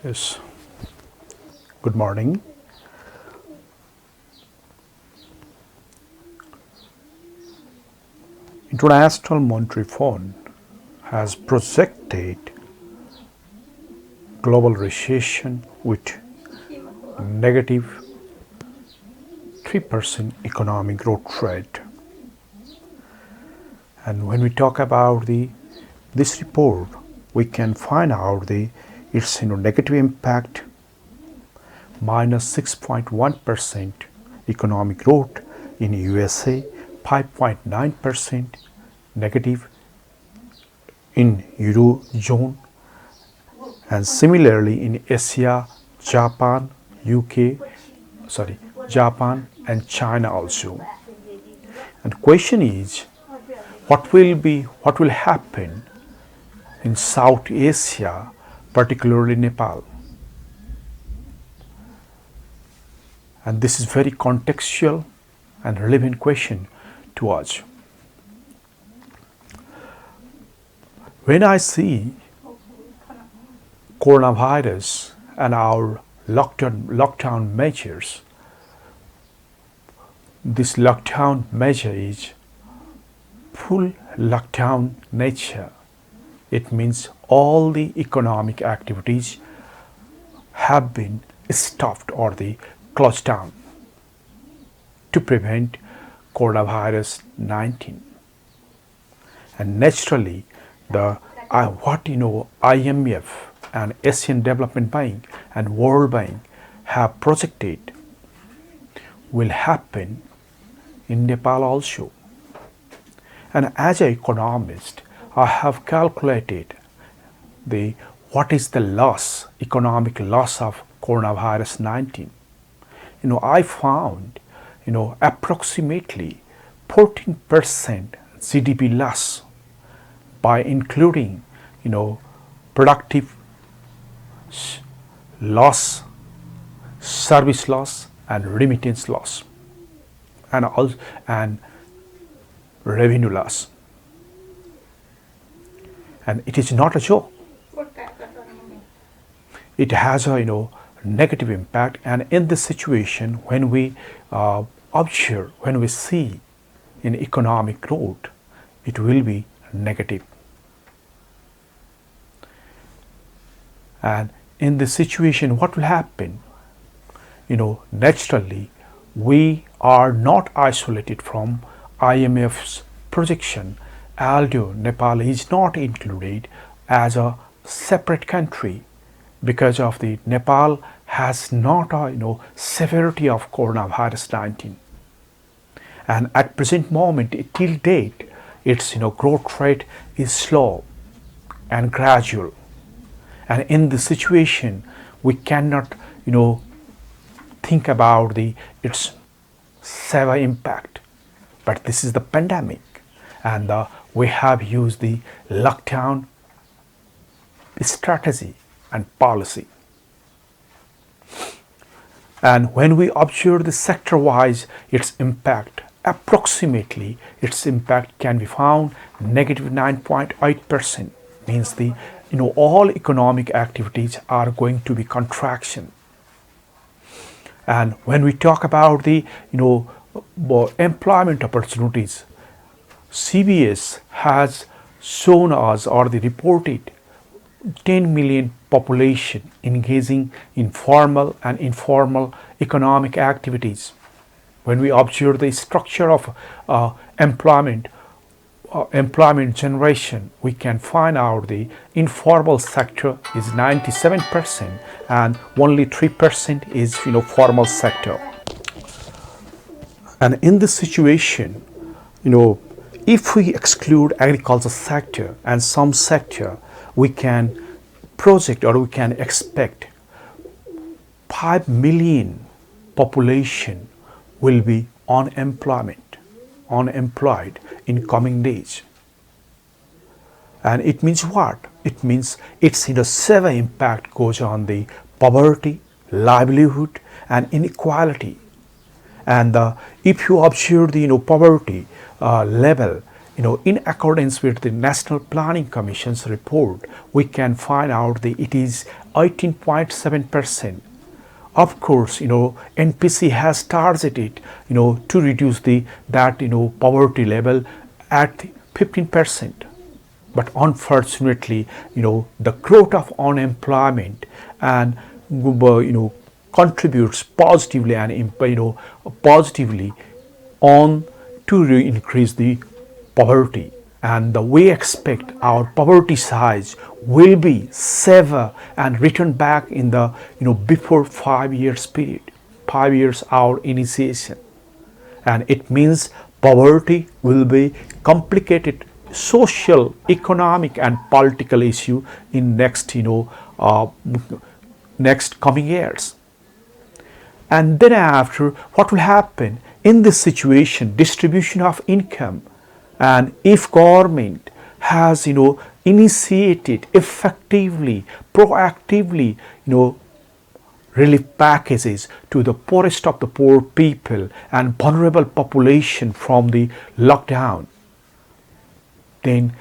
Yes, good morning. International Monetary Fund has projected global recession with negative 3% economic growth rate. And when we talk about this report, we can find out its negative impact minus 6.1% economic growth in USA, 5.9% negative in Eurozone, and similarly in Asia, Japan, Japan and China also. And question is, what will happen in South Asia, particularly Nepal? And this is very contextual and relevant question to us. When I see coronavirus and our lockdown measures, this lockdown measure is full lockdown nature. It means all the economic activities have been stopped or closed down to prevent coronavirus 19. And naturally, IMF and Asian Development Bank and World Bank have projected will happen in Nepal also. And as an economist, I have calculated what is the economic loss of coronavirus 19. I found, approximately 14% GDP loss by including, productive loss, service loss, and remittance loss, and revenue loss. And it is not a joke. It has a negative impact, and in this situation, when we observe, when we see in economic growth, it will be negative. And in this situation, what will happen? Naturally, we are not isolated from IMF's projection, although Nepal is not included as a separate country because of the Nepal has not a severity of coronavirus 19, and at present moment till date its growth rate is slow and gradual. And in this situation, we cannot think about its severe impact. But this is the pandemic, and we have used the lockdown strategy and policy. And when we observe the sector-wise its impact, approximately its impact can be found negative 9.8%, means all economic activities are going to be contraction. And when we talk about the employment opportunities, CBS has shown us or reported 10 million population engaging in formal and informal economic activities. When we observe the structure of employment generation, we can find out the informal sector is 97% and only 3% is formal sector. And in this situation, if we exclude agriculture sector and some sector, we can project or we can expect 5 million population will be unemployed in coming days. And it means what? It means its severe impact goes on the poverty, livelihood, and inequality. And if you observe the poverty level, In accordance with the National Planning Commission's report, we can find out that it is 18.7%. Of course, NPC has targeted, to reduce that poverty level at 15%. But unfortunately, the growth of unemployment and contributes positively and positively on to increase the poverty, and we expect our poverty size will be severe and return back in the before 5 years period, 5 years our initiation. And it means poverty will be complicated social, economic and political issue in next coming years. And then after, what will happen in this situation? Distribution of income, and if government has initiated effectively, proactively relief packages to the poorest of the poor people and vulnerable population from the lockdown, then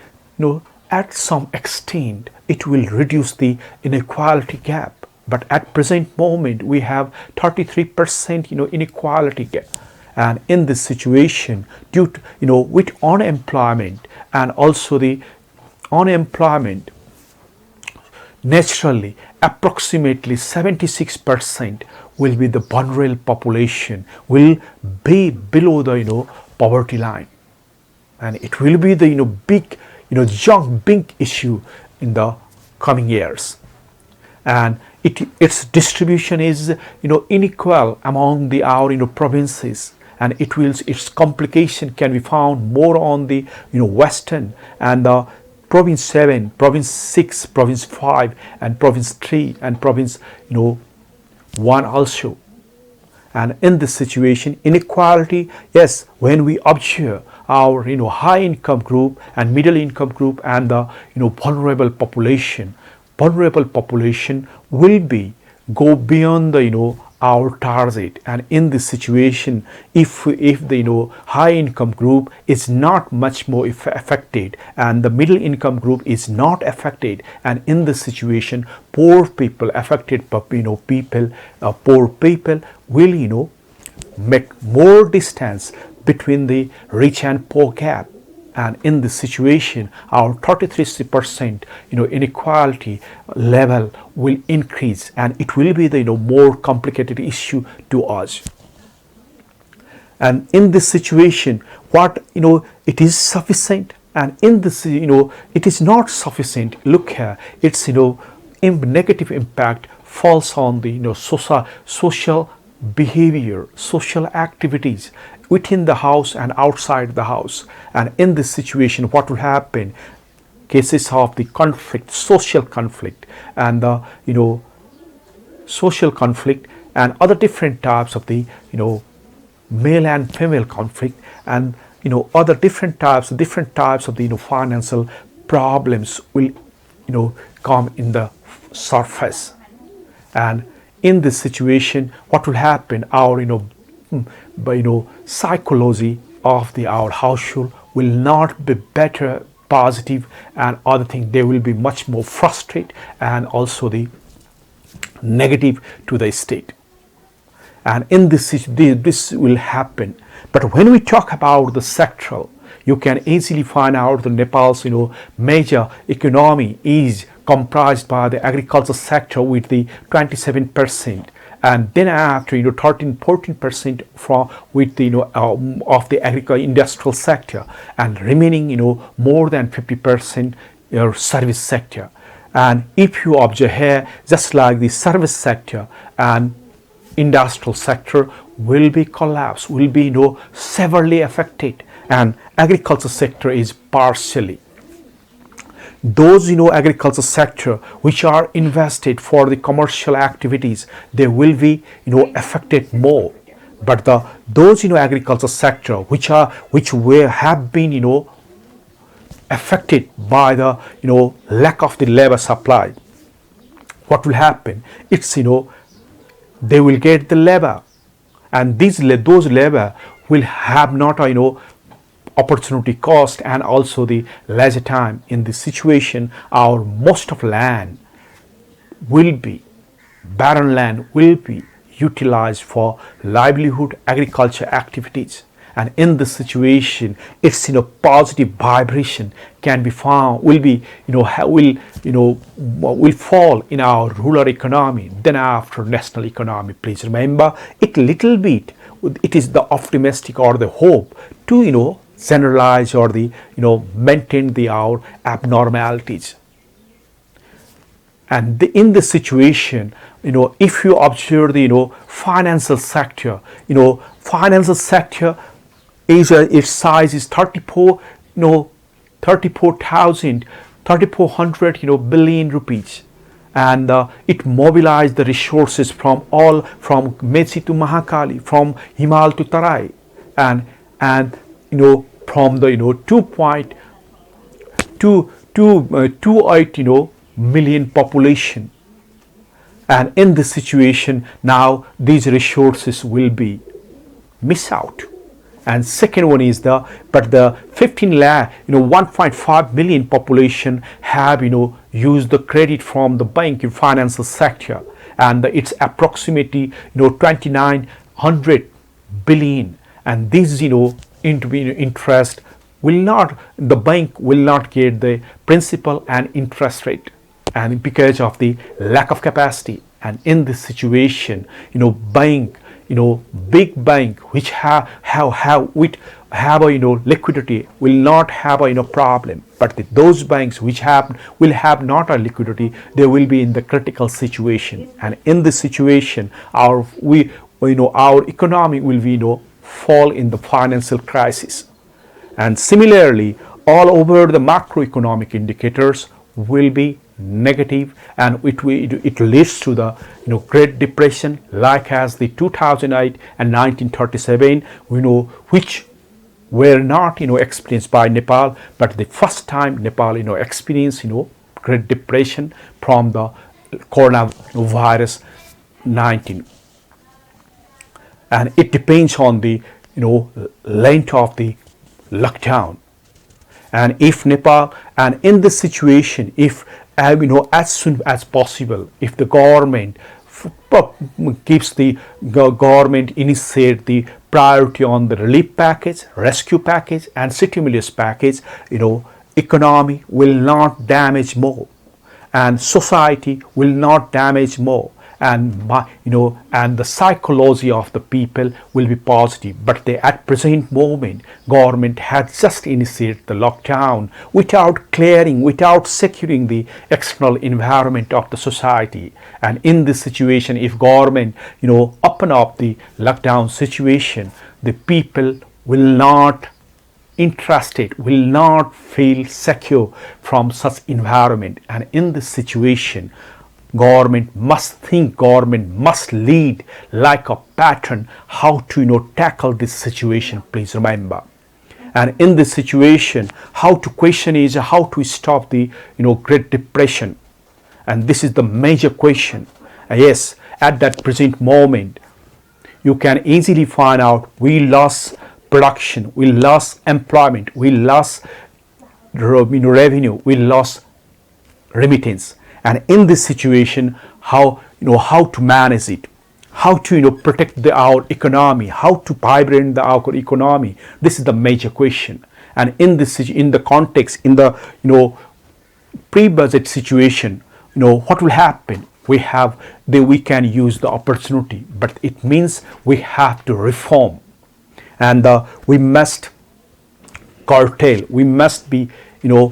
at some extent it will reduce the inequality gap. But at present moment we have 33% inequality gap. And in this situation, due to with unemployment, and also the unemployment, naturally approximately 76% will be the vulnerable population, will be below the poverty line, and it will be the big big issue in the coming years. And its distribution is unequal among our provinces, and its complication can be found more on the western and the province 7, province 6, province 5 and province 3 and province 1 also. And in this situation, inequality, yes, when we observe our high income group and middle income group and the vulnerable population will be go beyond the our target. And in this situation, if the high income group is not much more affected and the middle income group is not affected, and in this situation poor people affected poor people will make more distance between the rich and poor gap. And in this situation our 33% inequality level will increase, and it will be the more complicated issue to us. And in this situation, what it is sufficient, and in this it is not sufficient. Look here, its negative impact falls on the social behavior, social activities within the house and outside the house. And in this situation, what will happen? Cases of the conflict, social conflict, and the social conflict, and other different types of the male and female conflict, and other different types of the financial problems will come in the surface. And in this situation, what will happen? Our psychology of our household will not be better, positive, and other things. They will be much more frustrated and also the negative to the state. And in this will happen. But when we talk about the sectoral, you can easily find out the Nepal's major economy is comprised by the agriculture sector with the 27%, and then after 13-14% from with the of the agricultural industrial sector, and remaining more than 50% service sector. And if you observe here, just like the service sector and industrial sector will be collapsed, will be severely affected, and agriculture sector is partially. Those agriculture sector which are invested for the commercial activities, they will be affected more. But those agriculture sector which have been affected by the lack of the labor supply, what will happen? It's they will get the labor, and those labor will have not opportunity cost and also the leisure time. In this situation, our most of land will be barren land will be utilized for livelihood agriculture activities, and in this situation its positive vibration can be found will be will fall in our rural economy, then after national economy. Please remember it little bit, it is the optimistic or the hope to generalize or the maintain the our abnormalities. And in this situation, if you observe the financial sector, financial sector is its size is 3400 billion rupees, and it mobilized the resources from Mechi to Mahakali, from Himal to Tarai, and from the 2.28 million population. And in this situation now these resources will be miss out. And second one is the 15 lakh 1.5 million population have used the credit from the bank in financial sector, and it's approximately 2900 billion, and this interest will not, the bank will not get the principal and interest rate, and because of the lack of capacity. And in this situation bank big bank which have a liquidity will not have a problem, but those banks which will have not a liquidity, they will be in the critical situation. And in this situation our economy will be fall in the financial crisis. And similarly all over the macroeconomic indicators will be negative, and it leads to the Great Depression, like as the 2008 and 1937 which were not experienced by Nepal, but the first time Nepal experienced Great Depression from the coronavirus 19. And it depends on the length of the lockdown. And if Nepal, and in this situation, if as soon as possible, if the government keeps the government initiate the priority on the relief package, rescue package, and stimulus package, economy will not damage more, and society will not damage more, and and the psychology of the people will be positive. But at present moment government has just initiated the lockdown without clearing, without securing the external environment of the society. And in this situation, if government open up the lockdown situation, the people will not interested, will not feel secure from such environment. And in this situation government must think, government must lead like a pattern how to tackle this situation. Please remember. And in this situation, how to question is how to stop the Great Depression, and this is the major question. Yes, at that present moment you can easily find out we lost production, we lost employment, we lost revenue, we lost remittance. And in this situation, how to manage it, how to protect our economy, how to vibrate our economy. This is the major question. And in the context, in the pre-budget situation, what will happen? We can use the opportunity, but it means we have to reform, and we must curtail. We must be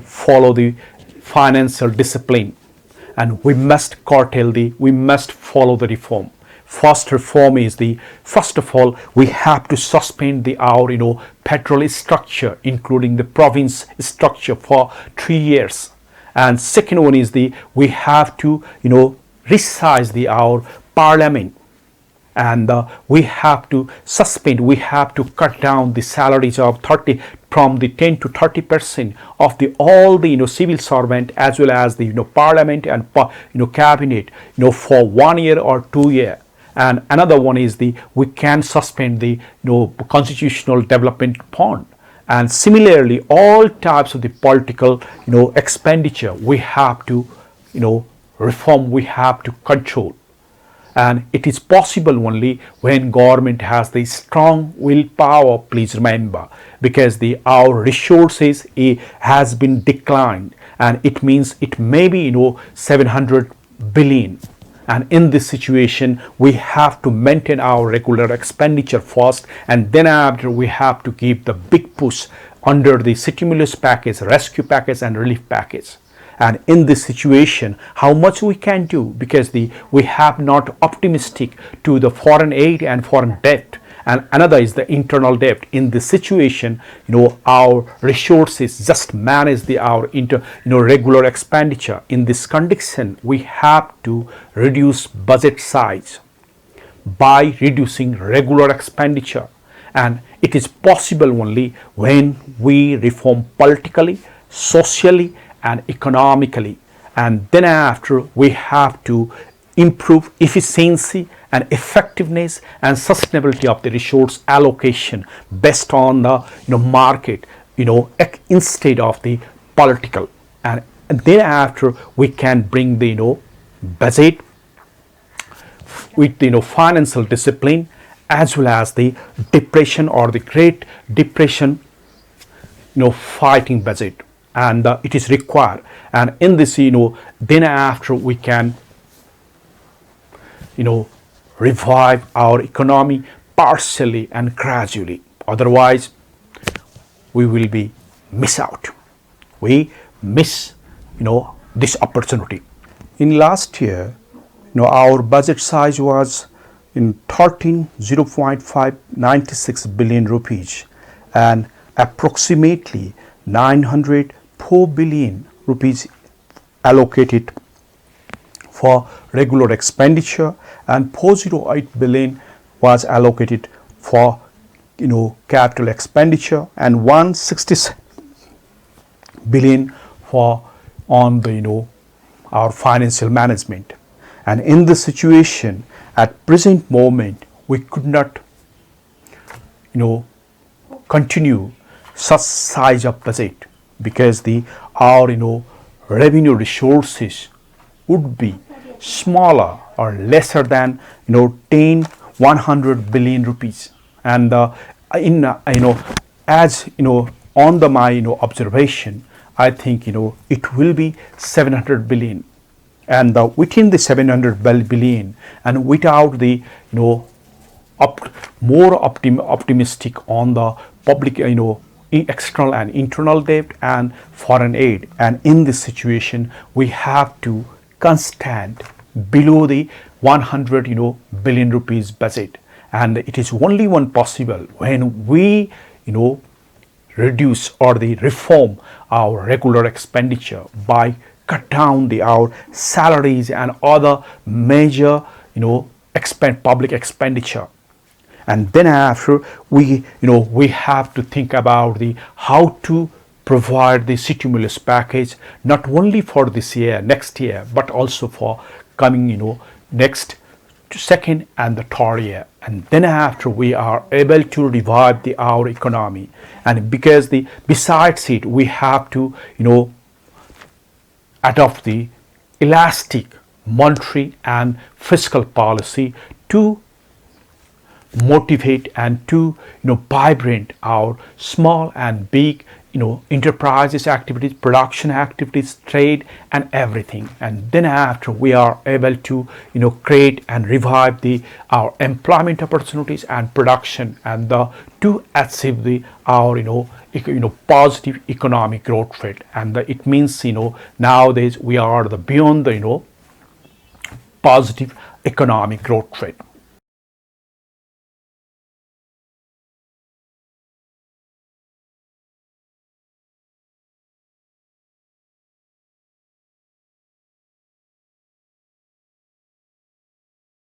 follow the financial discipline. And we must we must follow the reform. First reform is first of all, we have to suspend our federal structure, including the province structure, for 3 years. And second one is we have to resize our parliament, and we have to suspend, we have to cut down the salaries of from the 10 to 30% of all the civil servant, as well as the parliament and cabinet for 1 year or 2 years. And another one is we can suspend the constitutional development fund, And similarly, all types of the political expenditure we have to reform, we have to control. And it is possible only when government has the strong willpower, please remember, because our resources has been declined, and it means it may be 700 billion. And in this situation we have to maintain our regular expenditure first, and then after we have to give the big push under the stimulus package, rescue package and relief package. And in this situation, how much we can do, because we have not optimistic to the foreign aid and foreign debt, and another is the internal debt. In this situation, our resources just manage our regular expenditure. In this condition, we have to reduce budget size by reducing regular expenditure, and it is possible only when we reform politically, socially and economically. And then after we have to improve efficiency and effectiveness and sustainability of the resource allocation based on the market, instead of the political. And then after we can bring the budget with financial discipline, as well as the depression or the Great Depression fighting budget. And it is required, and in this then after we can revive our economy partially and gradually. Otherwise we will be miss out, we miss this opportunity. In last year, our budget size was in 0.596 billion rupees, and approximately 904 billion rupees allocated for regular expenditure, and 408 billion was allocated for capital expenditure, and 167 billion for on the our financial management. And in this situation, at present moment, we could not continue such size of budget, because our revenue resources would be smaller or lesser than 100 billion rupees. And as on my observation, I think it will be 700 billion, and within the 700 billion, and without the more optimistic on the public external and internal debt and foreign aid. And in this situation we have to constant below the 100 billion rupees budget. And it is only one possible when we reduce or the reform our regular expenditure by cut down our salaries and other major public expenditure. And then after we have to think about how to provide the stimulus package, not only for this year, next year, but also for coming next second and the third year. And then after we are able to revive our economy. And because besides it, we have to adopt the elastic monetary and fiscal policy to motivate and to vibrant our small and big enterprises activities, production activities, trade and everything. And then after we are able to create and revive our employment opportunities and production, and to achieve our positive economic growth rate. And it means nowadays we are beyond the positive economic growth rate.